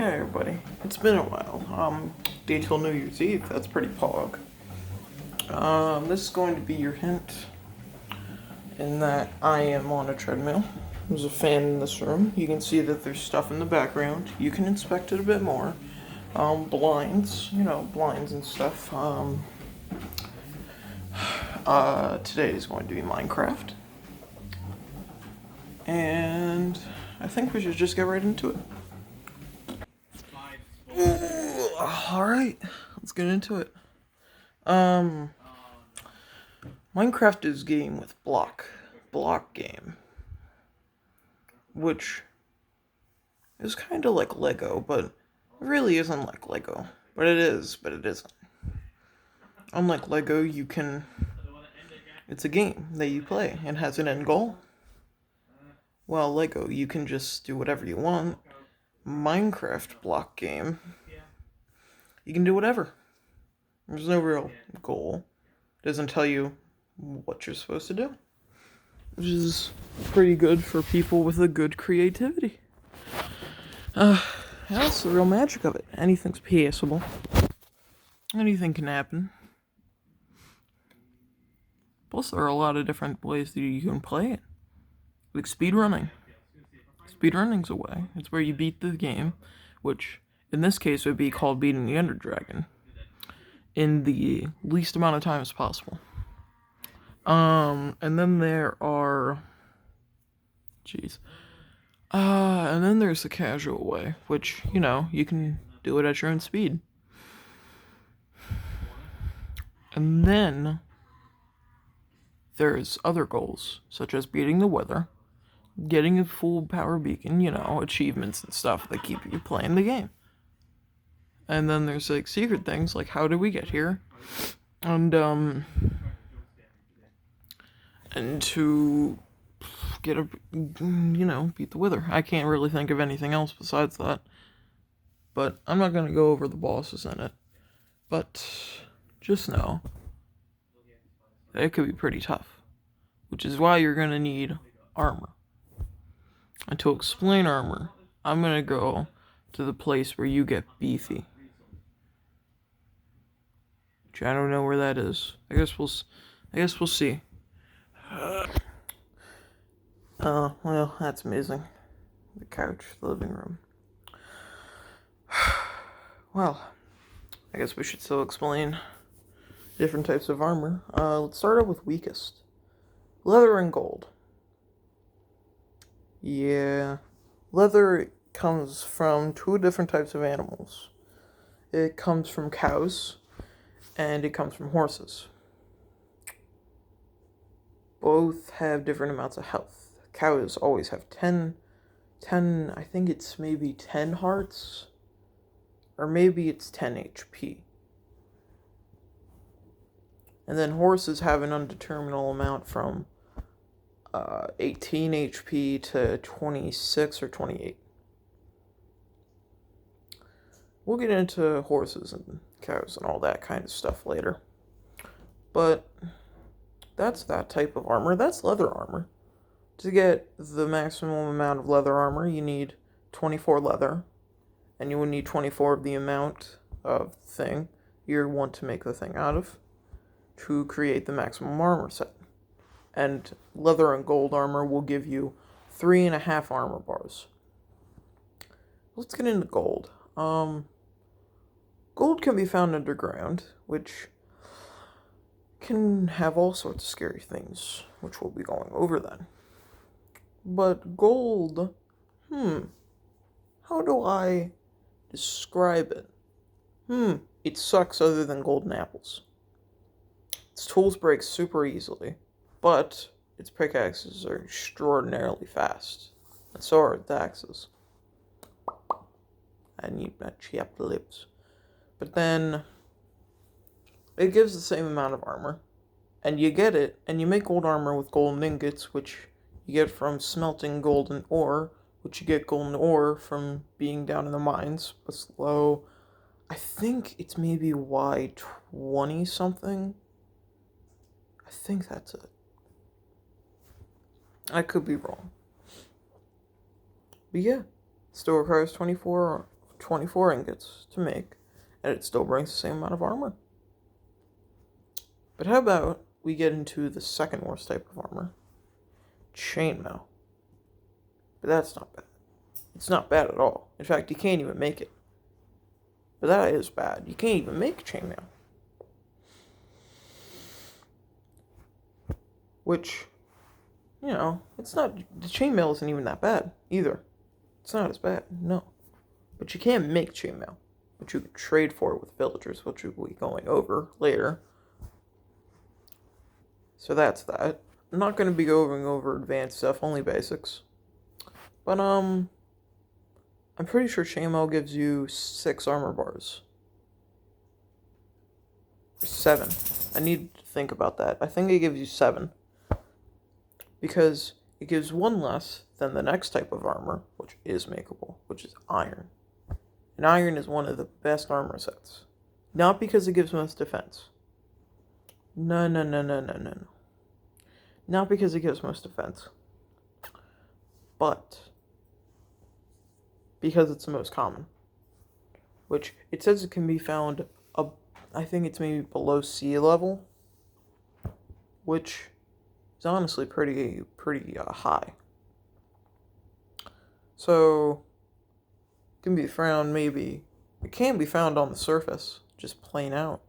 Hey everybody, it's been a while. Day till New Year's Eve, that's pretty pog. This is going to be your hint in that I am on a treadmill. There's a fan in this room. You can see that there's stuff in the background. You can inspect it a bit more. Blinds, blinds and stuff. Today is going to be Minecraft. And I think we should just get right into it. Alright, let's get into it. Minecraft is a game with block game, which is kind of like Lego, but it really isn't like Lego. But it is, but it isn't. Unlike Lego, it's a game that you play and has an end goal. While Lego, you can just do whatever you want. Minecraft block game, you can do whatever. There's no real goal. It doesn't tell you what you're supposed to do, which is pretty good for people with a good creativity. That's the real magic of it. Anything's passable. Anything can happen. Plus, there are a lot of different ways that you can play it. Like speedrunning. Speedrunning's a way. It's where you beat the game, which in this case would be called beating the Ender Dragon, in the least amount of time as possible. And then there are... and then there's the casual way, which, you can do it at your own speed. And then there's other goals, such as beating the weather, getting a full power beacon, achievements and stuff that keep you playing the game. And then there's like secret things, like how did we get here? And to get beat the weather. I can't really think of anything else besides that. But I'm not going to go over the bosses in it. But just know that it could be pretty tough. Which is why you're going to need armor. And to explain armor, I'm going to go to the place where you get beefy. Which I don't know where that is. I guess we'll see. Well, that's amazing. The couch, the living room. Well, I guess we should still explain different types of armor. Let's start out with weakest. Leather and gold. Yeah. Leather comes from two different types of animals. It comes from cows, and it comes from horses. Both have different amounts of health. Cows always have 10, I think it's maybe 10 hearts, or maybe it's 10 HP. And then horses have an undeterminable amount from 18 HP to 26 or 28. We'll get into horses and cows and all that kind of stuff later. But that's that type of armor. That's leather armor. To get the maximum amount of leather armor, you need 24 leather, and you will need 24 of the amount of thing you want to make the thing out of to create the maximum armor set. And leather and gold armor will give you 3.5 armor bars. Let's get into gold. Gold can be found underground, which can have all sorts of scary things, which we'll be going over then. But gold, how do I describe it? It sucks other than golden apples. Its tools break super easily, but its pickaxes are extraordinarily fast, and so are its axes. I need my chapped lips. But then, it gives the same amount of armor, and you get it, and you make gold armor with golden ingots, which you get from smelting golden ore, which you get golden ore from being down in the mines, but slow. I think it's maybe Y20 something. I think that's it. I could be wrong. But yeah, still requires 24 24 ingots to make, and it still brings the same amount of armor. But how about we get into the second worst type of armor? Chainmail. But that's not bad. It's not bad at all. In fact, you can't even make it. But that is bad. You can't even make chainmail. Which, it's not, the chainmail isn't even that bad either. It's not as bad, no. But you can't make chainmail. But you can trade for it with villagers, which we'll be going over later. So that's that. I'm not going to be going over advanced stuff, only basics. But, I'm pretty sure chainmail gives you 6 armor bars. 7. I need to think about that. I think it gives you 7. Because it gives 1 less than the next type of armor, which is makeable, which is iron. And iron is one of the best armor sets. Not because it gives most defense. No. Not because it gives most defense. But because it's the most common. Which, it says it can be found I think it's maybe below sea level. Which is honestly pretty high. So, it can be found it can be found on the surface, just plain out.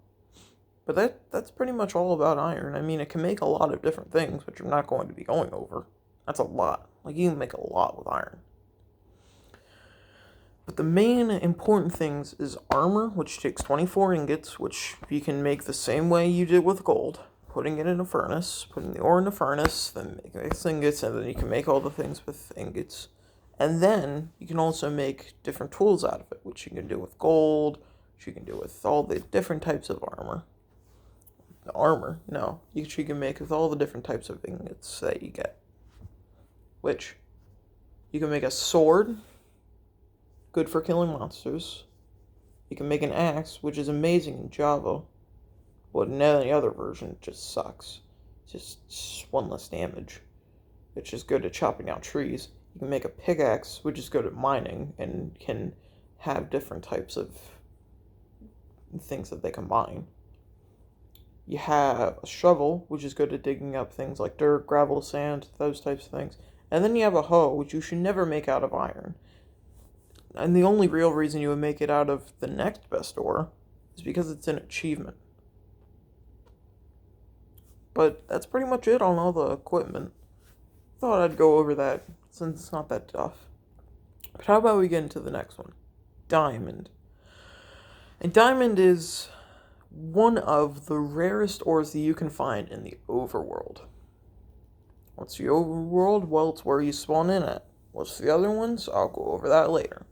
But that's pretty much all about iron. I mean, it can make a lot of different things, which I'm not going to be going over. That's a lot. Like, you can make a lot with iron. But the main important things is armor, which takes 24 ingots, which you can make the same way you did with gold. Putting it in a furnace, putting the ore in a furnace, then make ingots, and then you can make all the things with ingots. And then you can also make different tools out of it, which you can do with gold, which you can do with all the different types of armor. You can make with all the different types of ingots that you get. Which, you can make a sword, good for killing monsters. You can make an axe, which is amazing in Java, but in any other version, it just sucks. It's just 1 less damage. It's just good at chopping down trees. You can make a pickaxe, which is good at mining, and can have different types of things that they combine. You have a shovel, which is good at digging up things like dirt, gravel, sand, those types of things. And then you have a hoe, which you should never make out of iron. And the only real reason you would make it out of the next best ore is because it's an achievement. But that's pretty much it on all the equipment. Thought I'd go over that since it's not that tough. But how about we get into the next one? Diamond. And diamond is one of the rarest ores that you can find in the overworld. What's the overworld? Well, it's where you spawn in at. What's the other ones? I'll go over that later.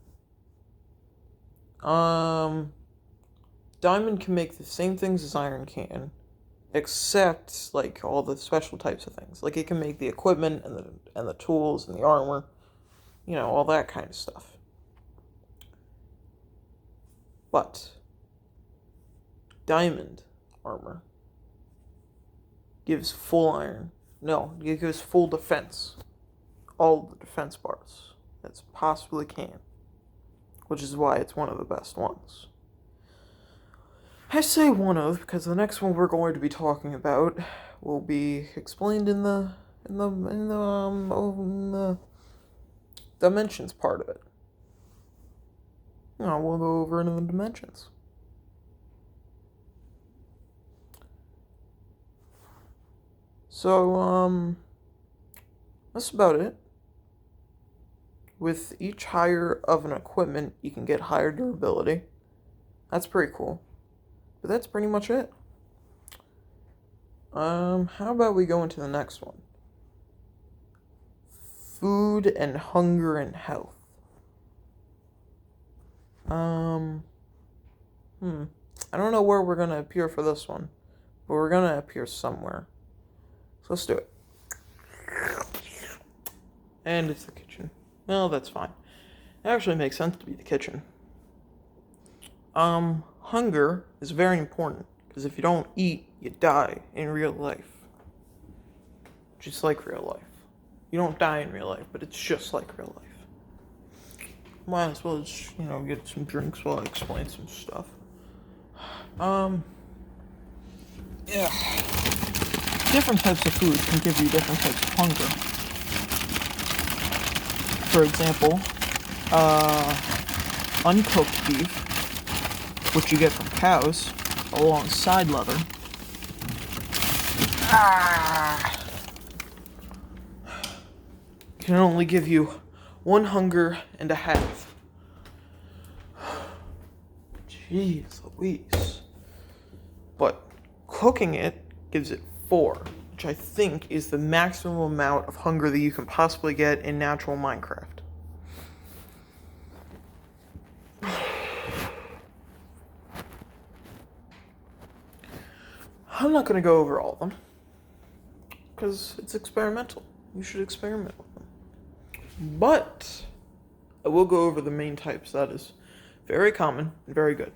Diamond can make the same things as iron can, except like all the special types of things. Like it can make the equipment and the tools and the armor, all that kind of stuff. But diamond armor gives full iron. No, it gives full defense. All the defense bars that it possibly can. Which is why it's one of the best ones. I say one of because the next one we're going to be talking about will be explained in the dimensions part of it. We'll go over into the dimensions. So, that's about it. With each higher of an equipment, you can get higher durability. That's pretty cool. But that's pretty much it. How about we go into the next one? Food and hunger and health. I don't know where we're gonna appear for this one, but we're gonna appear somewhere. So let's do it. And it's the kitchen. Well, that's fine. It actually makes sense to be the kitchen. Hunger is very important, because if you don't eat, you die in real life. Just like real life. You don't die in real life, but it's just like real life. Might as well just, get some drinks while I explain some stuff. Um, yeah. Different types of food can give you different types of hunger. For example, uncooked beef, which you get from cows, alongside leather, can only give you one hunger and a half. Jeez Louise. But cooking it gives it 4, which I think is the maximum amount of hunger that you can possibly get in natural Minecraft. I'm not going to go over all of them, because it's experimental. You should experiment with them. But I will go over the main types. That is very common and very good.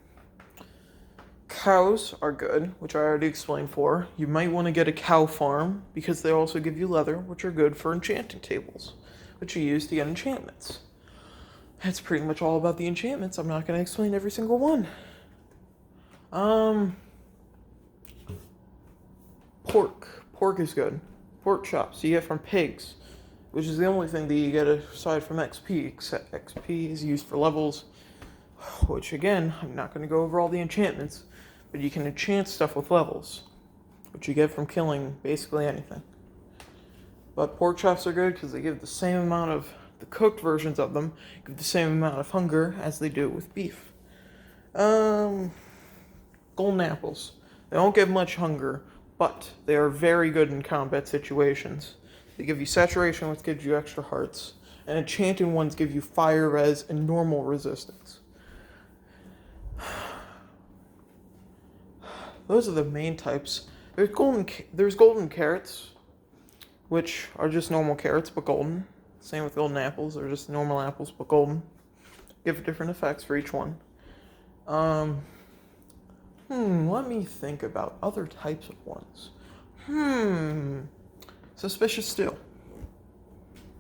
Cows are good, which I already explained for. You might want to get a cow farm, because they also give you leather, which are good for enchanting tables, which you use to get enchantments. That's pretty much all about the enchantments. I'm not going to explain every single one. Pork. Pork is good. Pork chops you get from pigs, which is the only thing that you get aside from XP, except XP is used for levels, which again, I'm not going to go over all the enchantments, but you can enchant stuff with levels, which you get from killing basically anything. But pork chops are good because they give the same amount of, the cooked versions of them, give the same amount of hunger as they do with beef. Golden apples. They don't give much hunger, but they are very good in combat situations. They give you saturation, which gives you extra hearts, and enchanted ones give you fire res and normal resistance. Those are the main types. There's golden carrots, which are just normal carrots but golden. Same with golden apples, they're just normal apples but golden. Give different effects for each one. Let me think about other types of ones. Suspicious Steel.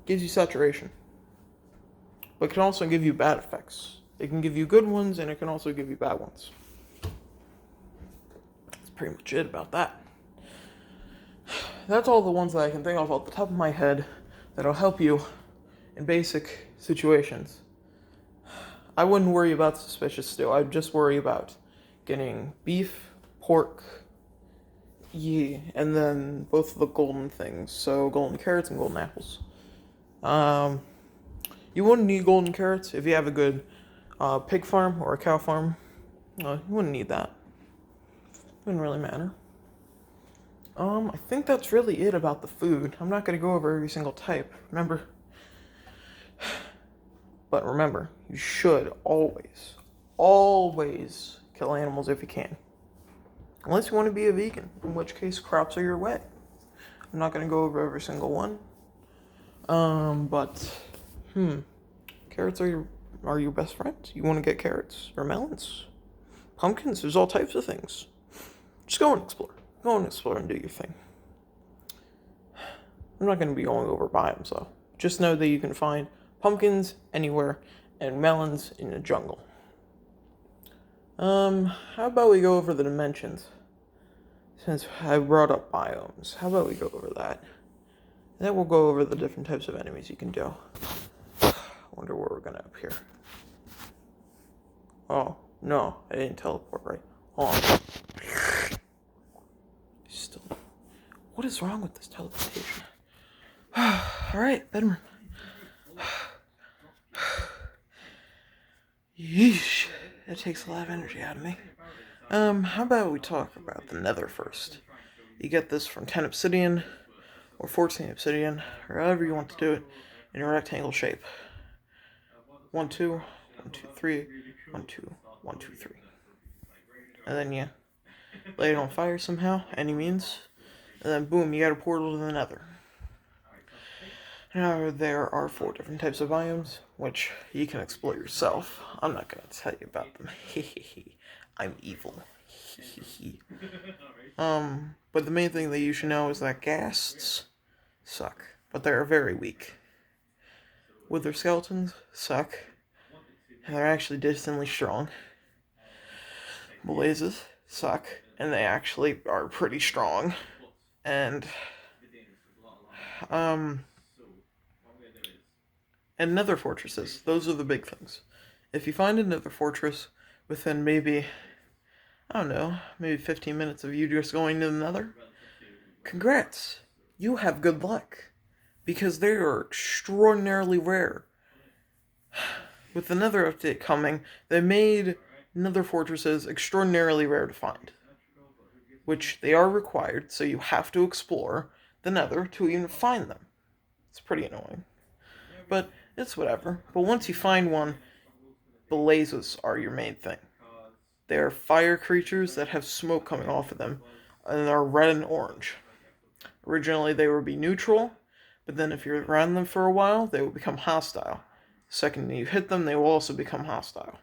Gives you saturation. But can also give you bad effects. It can give you good ones, and it can also give you bad ones. That's pretty much it about that. That's all the ones that I can think of off the top of my head that'll help you in basic situations. I wouldn't worry about Suspicious Steel. I'd just worry about getting beef, pork, and then both of the golden things. So golden carrots and golden apples. You wouldn't need golden carrots if you have a good pig farm or a cow farm. You wouldn't need that. Wouldn't really matter. I think that's really it about the food. I'm not going to go over every single type. But remember, you should always kill animals if you can. Unless you want to be a vegan, in which case crops are your way. I'm not going to go over every single one. Carrots are your best friends. You want to get carrots or melons, pumpkins. There's all types of things. Just go and explore. Go and explore and do your thing. I'm not going to be going over biomes though. Just know that you can find pumpkins anywhere and melons in the jungle. How about we go over the dimensions? Since I brought up biomes, how about we go over that? And then we'll go over the different types of enemies you can do. I wonder where we're gonna up here. Oh, no, I didn't teleport right. Hold on. Still. What is wrong with this teleportation? Alright, bedroom. Yeesh. That takes a lot of energy out of me. How about we talk about the Nether first? You get this from 10 obsidian, or 14 obsidian, or however you want to do it, in a rectangle shape. 1, 2, 1, 2, 3, 1, 2, 1, 2, 3. And then you light it on fire somehow, any means, and then boom, you got a portal to the Nether. Now, there are 4 different types of biomes, which you can explore yourself. I'm not going to tell you about them. I'm evil. But the main thing that you should know is that ghasts suck, but they are very weak. Wither skeletons suck, and they're actually decently strong. Blazes suck, and they actually are pretty strong. And and nether fortresses, those are the big things. If you find a nether fortress within maybe, I don't know, maybe 15 minutes of you just going to the nether, congrats, you have good luck, because they are extraordinarily rare. With the nether update coming, they made nether fortresses extraordinarily rare to find, which they are required, so you have to explore the nether to even find them. It's pretty annoying, but it's whatever. But once you find one, blazes are your main thing. They are fire creatures that have smoke coming off of them, and are red and orange. Originally, they would be neutral, but then if you're around them for a while, they will become hostile. The second you hit them, they will also become hostile.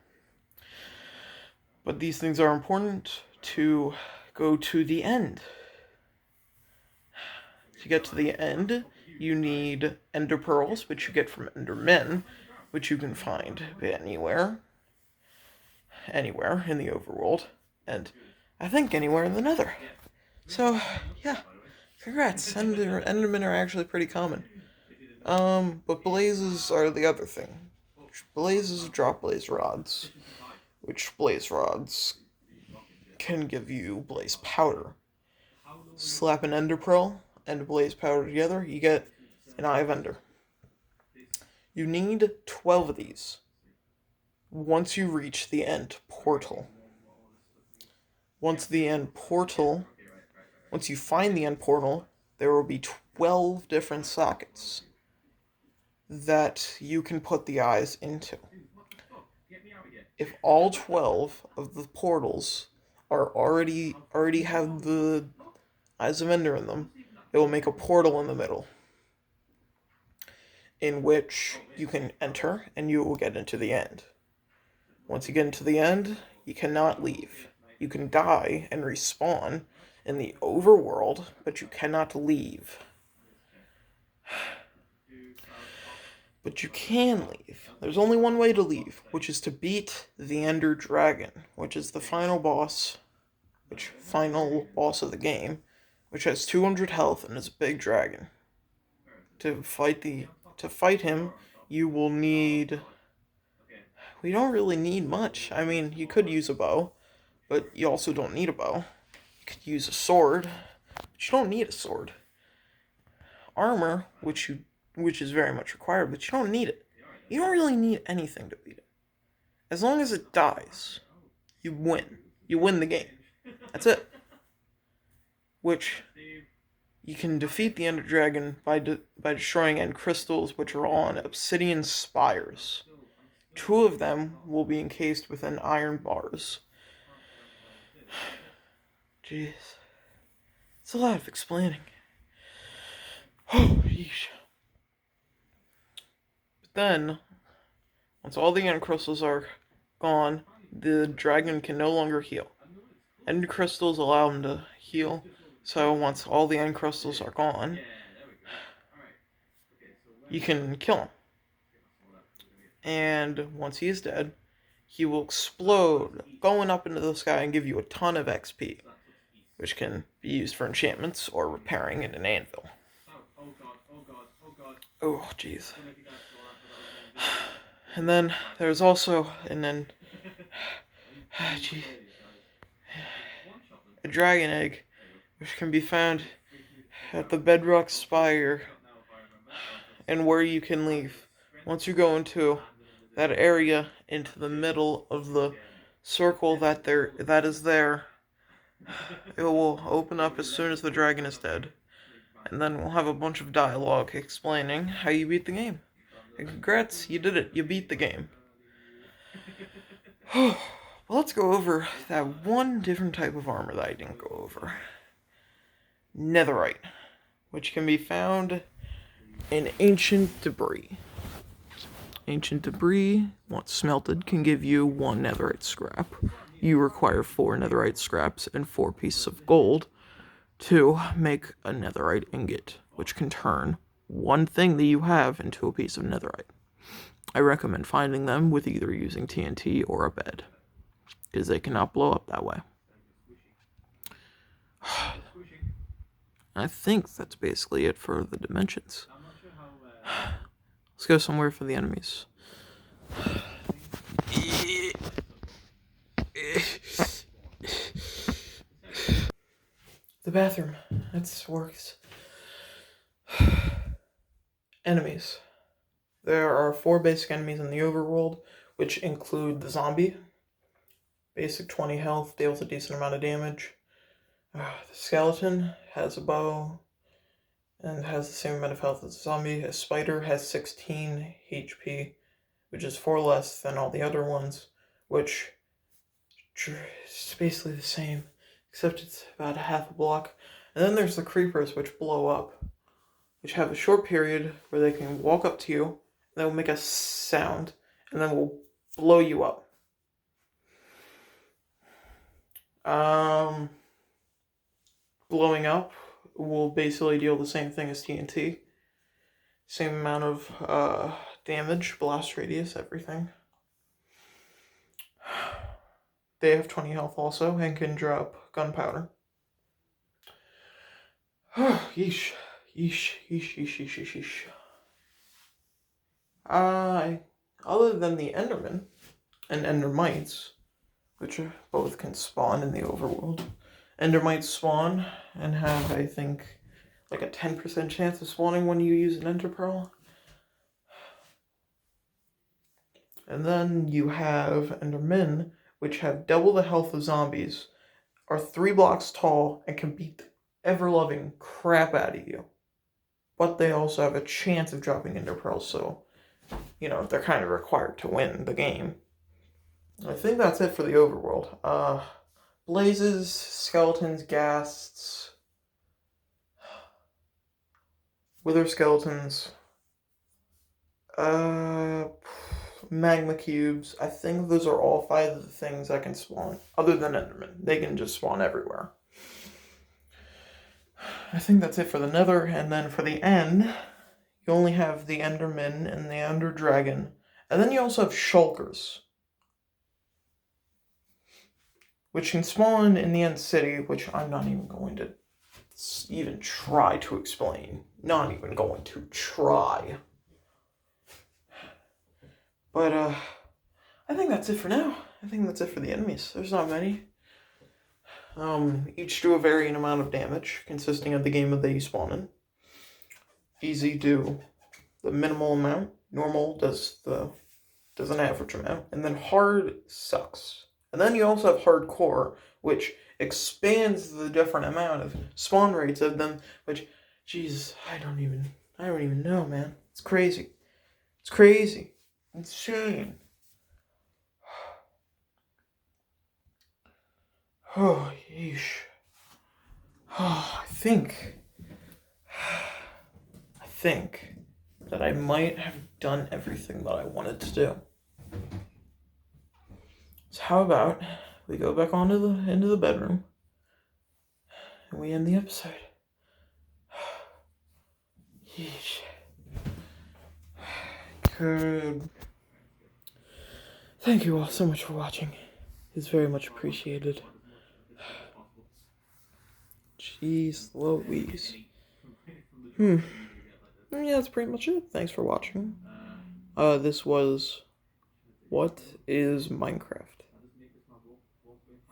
But these things are important to go to the end. To get to the end, you need ender pearls, which you get from endermen, which you can find anywhere in the overworld, and I think anywhere in the nether. So, yeah, congrats. Endermen are actually pretty common. But blazes are the other thing. Blazes drop blaze rods, which blaze rods can give you blaze powder. Slap an ender pearl and blaze powder together, you get an eye of ender. You need 12 of these once you reach the end portal. Once you find the end portal, there will be 12 different sockets that you can put the eyes into. If all 12 of the portals are already have the eyes of ender in them, it will make a portal in the middle, in which you can enter and you will get into the end. Once you get into the end, you cannot leave. You can die and respawn in the overworld, but you cannot leave. But you can leave. There's only one way to leave, which is to beat the Ender Dragon, which is the final boss of the game, which has 200 health and is a big dragon. To fight him, you will need... We don't really need much. I mean, you could use a bow, but you also don't need a bow. You could use a sword, but you don't need a sword. Armor, which is very much required, but you don't need it. You don't really need anything to beat it. As long as it dies, you win. You win the game. That's it. Which, you can defeat the Ender Dragon by destroying end crystals, which are on obsidian spires. 2 of them will be encased within iron bars. Jeez. It's a lot of explaining. Oh, yeesh. But then, once all the end crystals are gone, the dragon can no longer heal. End crystals allow him to heal, so once all the end crystals are gone, you can kill him. And once he is dead, he will explode, going up into the sky and give you a ton of XP, which can be used for enchantments or repairing in an anvil. Oh, jeez. And then there's also a dragon egg, which can be found at the Bedrock Spire, and where you can leave. Once you go into that area, into the middle of the circle that is there, it will open up as soon as the dragon is dead. And then we'll have a bunch of dialogue explaining how you beat the game. And congrats, you did it. You beat the game. Well, let's go over that one different type of armor that I didn't go over. Netherite, which can be found in ancient debris. Ancient debris, once smelted, can give you 1 netherite scrap. You require 4 netherite scraps and 4 pieces of gold to make a netherite ingot, which can turn one thing that you have into a piece of netherite. I recommend finding them with either using TNT or a bed, because they cannot blow up that way. I think that's basically it for the dimensions. Let's go somewhere for the enemies. The bathroom. That works. Enemies. There are 4 basic enemies in the overworld, which include the zombie. Basic 20 health, deals a decent amount of damage. The skeleton has a bow and has the same amount of health as the zombie. A spider has 16 HP, which is 4 less than all the other ones, which is basically the same, except it's about a half a block. And then there's the creepers, which blow up, which have a short period where they can walk up to you, and they will make a sound, and then will blow you up. Blowing up will basically deal the same thing as TNT. Same amount of damage, blast radius, everything. They have 20 health also and can drop gunpowder. Yeesh. Other than the Enderman and Endermites, which both can spawn in the overworld, Endermites spawn and have, I think, like a 10% chance of spawning when you use an Ender Pearl. And then you have Endermen, which have double the health of zombies, are 3 blocks tall, and can beat the ever-loving crap out of you. But they also have a chance of dropping Ender Pearls, so, they're kind of required to win the game. I think that's it for the overworld. Blazes, skeletons, ghasts, wither skeletons, magma cubes. I think those are all 5 of the things that can spawn, other than Enderman. They can just spawn everywhere. I think that's it for the Nether, and then for the end, you only have the Enderman and the Ender Dragon, and then you also have Shulkers, which can spawn in the End City, which I'm not even going to even try to explain. Not even going to try. But, I think that's it for now. I think that's it for the enemies. There's not many. Each do a varying amount of damage, consisting of the game that they spawn in. Easy do the minimal amount. Normal does an average amount. And then hard sucks. And then you also have hardcore, which expands the different amount of spawn rates of them, which, jeez, I don't even know, man. It's crazy. It's crazy. Insane. Oh, yeesh. Oh, I think that I might have done everything that I wanted to do. So how about we go back into the bedroom and we end the episode. Yeesh. Good. Thank you all so much for watching. It's very much appreciated. Jeez Louise. Yeah, that's pretty much it. Thanks for watching. This was What is Minecraft?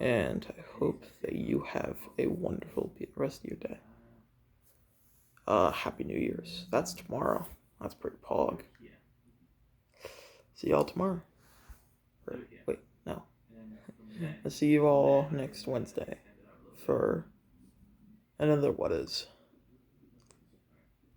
And I hope that you have a wonderful rest of your day. Happy New Year's. That's tomorrow. That's pretty pog. See y'all tomorrow. Wait, no. I'll see you all next Wednesday for another What Is.